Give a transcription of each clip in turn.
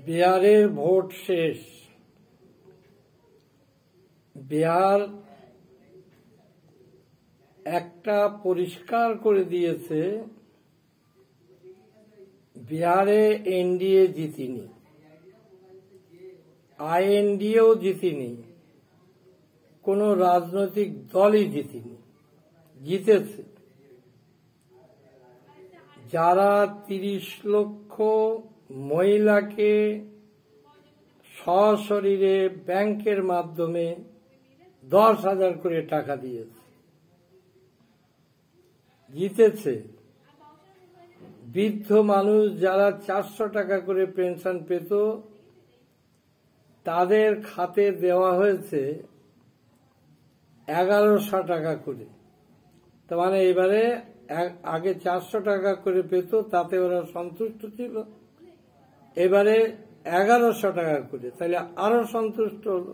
বিহারের ভোট শেষ। বিহার একটা পরিষ্কার করে দিয়েছে, বিহারে এনডিএ জিতেনি, আইএনডিএও জিতেনি, কোন রাজনৈতিক দলই জিতেনি। জিতেছে যারা ৩০ লক্ষ মহিলাকে সশরীরে ব্যাংকের মাধ্যমে ১০,০০০ করে টাকা দিয়েছে, জিতেছে। বৃদ্ধ মানুষ যারা ৪০০ টাকা করে পেনশন পেত, তাদের খাতে দেওয়া হয়েছে ১১০০ টাকা করে। তার মানে এবারে আগে ৪০০ টাকা করে পেত, তাতে ওরা সন্তুষ্ট ছিল, এবারে ১১০০ টাকা করে, তাহলে আরো সন্তুষ্ট হল।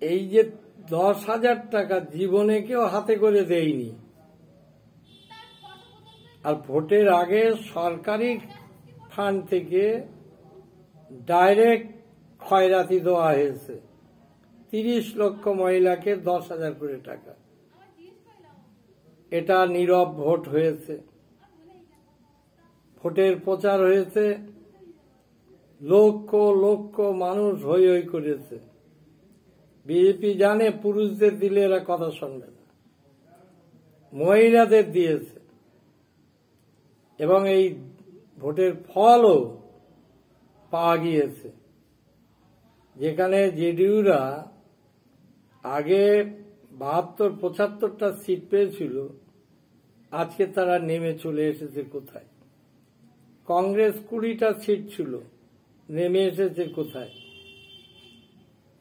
এই যে ১০,০০০ টাকা জীবনে কেউ হাতে করে দেয়নি। আর ভোটের আগে সরকারি ফান্ড থেকে ডাইরেক্ট খয়রাতি দেওয়া হয়েছে ৩০ লক্ষ মহিলাকে ১০,০০০ করে টাকা। এটা নীরব ভোট হয়েছে, ভোটের প্রচার হয়েছে, লক্ষ লক্ষ মানুষ হই হই করেছে। বিজেপি জানে পুরুষদের দিলে এরা কথা শুনবে না, মহিলাদের দিয়েছে। এবং এই ভোটের ফলও পাওয়া গিয়েছে। যেখানে জেডিইউরা আগে ৭২-৭৫টা সিট পেয়েছিল, আজকে তারা নেমে চলে এসেছে কোথায়? কংগ্রেস ২০টা সিট ছিল, নেমে এসেছে কোথায়?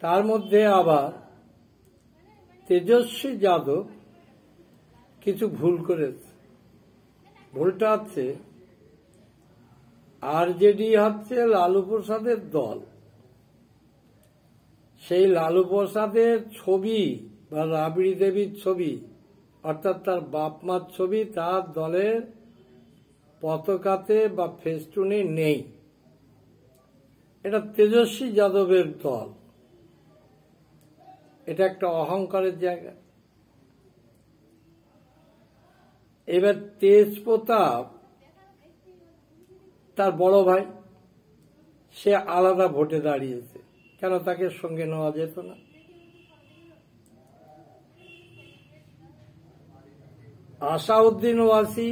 তার মধ্যে আবার তেজস্বী যাদব কিছু ভুল করেছে। ভুলটা হচ্ছে, আরজেডি হচ্ছে লালু প্রসাদের দল। সেই লালু প্রসাদের ছবি বা রাবড়ি দেবীর ছবি, অর্থাৎ তার বাপ মার ছবি তার দলের পতাকাতে বা ফেস্টুনে নেই। এটা তেজস্বী যাদবের দল, এটা একটা অহংকারের জায়গা। এবার তেজপ্রতাপ তার বড় ভাই, সে আলাদা ভোটে দাঁড়িয়েছে, কেন তাকে সঙ্গে নেওয়া যেত না? আসাউদ্দিন ওয়াসি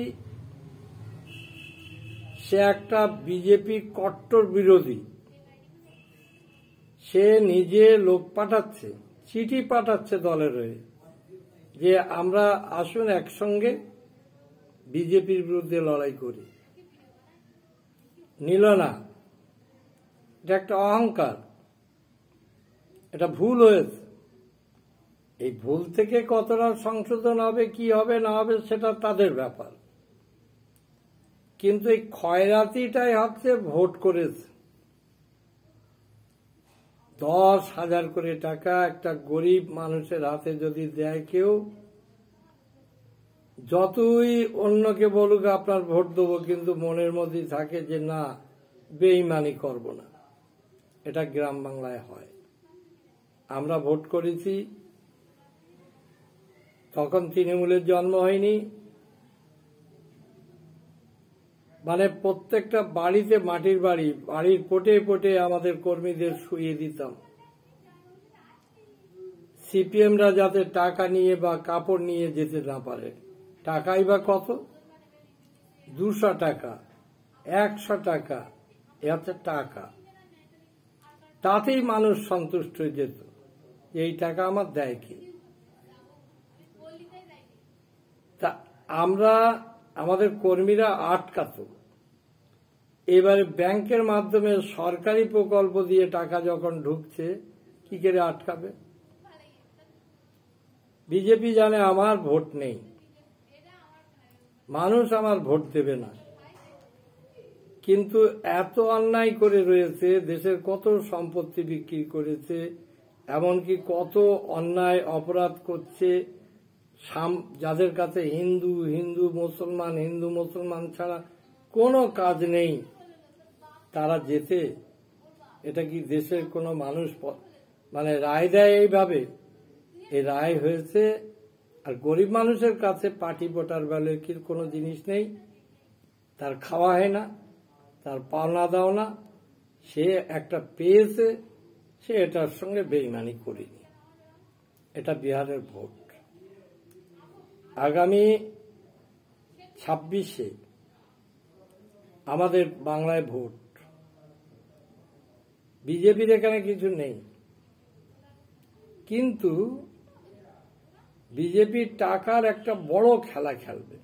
সে একটা বিজেপি কট্টর বিরোধী, সে নিজে লোক পাঠাচ্ছে, চিঠি পাঠাচ্ছে দলের হয়ে যে আমরা আসুন একসঙ্গে বিজেপির বিরুদ্ধে লড়াই করি। নিল না, এটা একটা অহংকার, এটা ভুল হয়েছে। এই ভুল থেকে কতটা সংশোধন হবে, কি হবে না হবে, সেটা তাদের ব্যাপার। কিন্তু এই খয়রাতিটাই হচ্ছে ভোট করেছে। ১০,০০০ করে টাকা একটা গরিব মানুষের হাতে যদি দেয় কেউ, যতই অন্যকে বলুক আপনার ভোট দেবো, কিন্তু মনের মধ্যে থাকে যে না, বেইমানি করব না। এটা গ্রাম বাংলায় হয়। আমরা ভোট করেছি, তখন তৃণমূলের জন্ম হয়নি, মানে প্রত্যেকটা বাড়িতে মাটির বাড়ি, বাড়ির পোটে পোটে আমাদের কর্মীদের শুইয়ে দিতাম। সিপিএমরা যাতে টাকা নিয়ে বা কাপড় নিয়ে যেতে না পারে। টাকাই বা কত? ২০০ টাকা, ১০০ টাকা, এ হচ্ছে টাকা। তাতেই মানুষ সন্তুষ্ট হয়ে যেত, এই টাকা আমার দেয় কি। তা আমরা, আমাদের কর্মীরা আটকাত। এবারে ব্যাংকের মাধ্যমে সরকারি প্রকল্প দিয়ে টাকা যখন ঢুকছে, কি করে আটকাবে? বিজেপি জানে আমার ভোট নেই, মানুষ আমার ভোট দেবে না, কিন্তু এত অন্যায় করে রয়েছে, দেশের কত সম্পত্তি বিক্রি করেছে, এমনকি কত অন্যায় অপরাধ করছে, যাদের কাছে হিন্দু মুসলমান ছাড়া কোনো কাজ নেই, তারা যেতে, এটা কি দেশের কোনো মানুষ মানে রায় দেয় এইভাবে? এই রায় হয়েছে, আর গরিব মানুষের কাছে পার্টি ভোটার বলে কি কোনো জিনিস নেই, তার খাওয়া হয় না, তার পাওনা দাও না, সে একটা পেয়েছে, সে এটার সঙ্গে বেইমানি করেনি। এটা বিহারের ভোট। আগামী 26-এ আমাদের বাংলায় ভোট। বিজেপির এখানে কিছু নেই, কিন্তু বিজেপির টাকার একটা বড় খেলা খেলবে।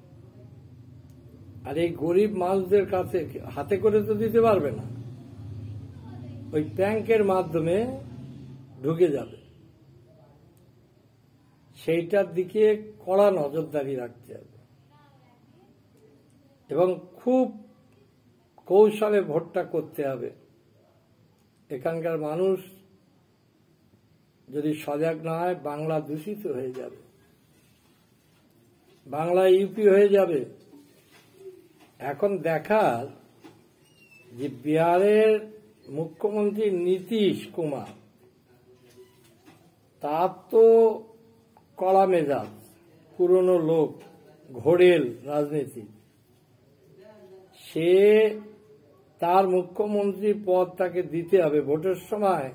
আর এই গরিব মানুষদের কাছে হাতে করে তো দিতে পারবে না, ওই ব্যাংকের মাধ্যমে ঢুকে যাবে। সেইটার দিকে কড়া নজরদারি রাখতে হবে এবং খুব কৌশলে ভোটটা করতে হবে। এখানকার মানুষ যদি সজাগ না হয়, বাংলা দূষিত হয়ে যাবে, বাংলা ইউপি হয়ে যাবে। এখন দেখার যে বিহারের মুখ্যমন্ত্রী নীতিশ কুমার, তার তো কড়া মেজাজ, পুরনো লোক, ঘোরেল রাজনীতি। সে তার মুখ্যমন্ত্রী পদ তাকে দিতে হবে। ভোটের সময়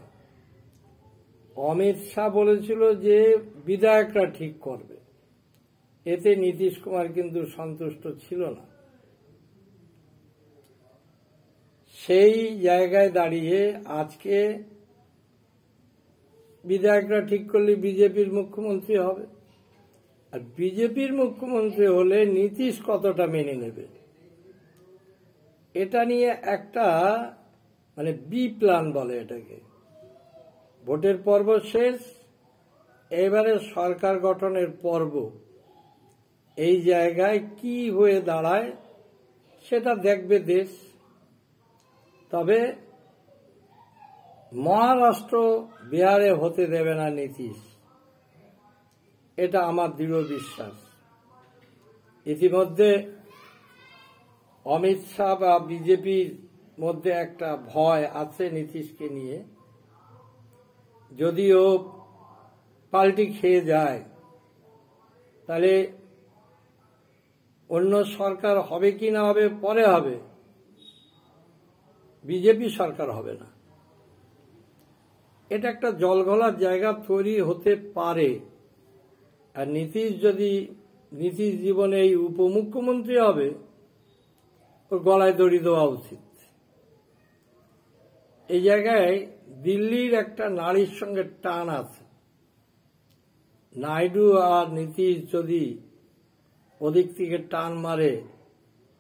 অমিত শাহ বলেছিল যে বিধায়করা ঠিক করবে, এতে নীতিশ কুমার কিন্তু সন্তুষ্ট ছিল না। সেই জায়গায় দাঁড়িয়ে আজকে বিধায়করা ঠিক করলে বিজেপির মুখ্যমন্ত্রী হবে, আর বিজেপির মুখ্যমন্ত্রী হলে নীতিশ কতটা মেনে নেবে, এটা নিয়ে একটা মানে বি প্ল্যান বলে এটাকে। ভোটের পর্ব শেষ, এবারে সরকার গঠনের পর্ব। এই জায়গায় কি হয়ে দাঁড়ায় সেটা দেখবে দেশ। তবে মহারাষ্ট্র বিহারে হতে দেবে না নীতিশ, এটা আমার দৃঢ় বিশ্বাস। ইতিমধ্যে অমিত শাহ বা বিজেপির মধ্যে একটা ভয় আছে নীতিশকে নিয়ে, যদিও পাল্টি খেয়ে যায় তাহলে অন্য সরকার হবে কি না হবে পরে হবে, বিজেপি সরকার হবে না। এটা একটা জলঘোলার জায়গা তৈরি হতে পারে। আর নীতিশ জীবনে এই উপমুখ্যমন্ত্রী হবে, ওর গলায় দড়ি দেওয়া উচিত। এই জায়গায় দিল্লির একটা নারীর সঙ্গে টান আছে। নাইডু আর নীতিশ যদি ওদিক থেকে টান মারে,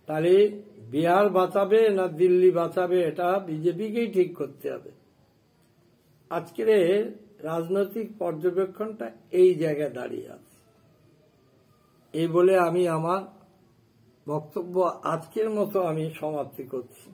তাহলে বিহার বাঁচাবে না দিল্লি বাঁচাবে, এটা বিজেপিকেই ঠিক করতে হবে। আজকের রাজনৈতিক পর্যবেক্ষণটা এই জায়গায় দাঁড়িয়ে আছে। এই বলে আমি আমার বক্তব্য আজকের মতো আমি সমাপ্তি করছি।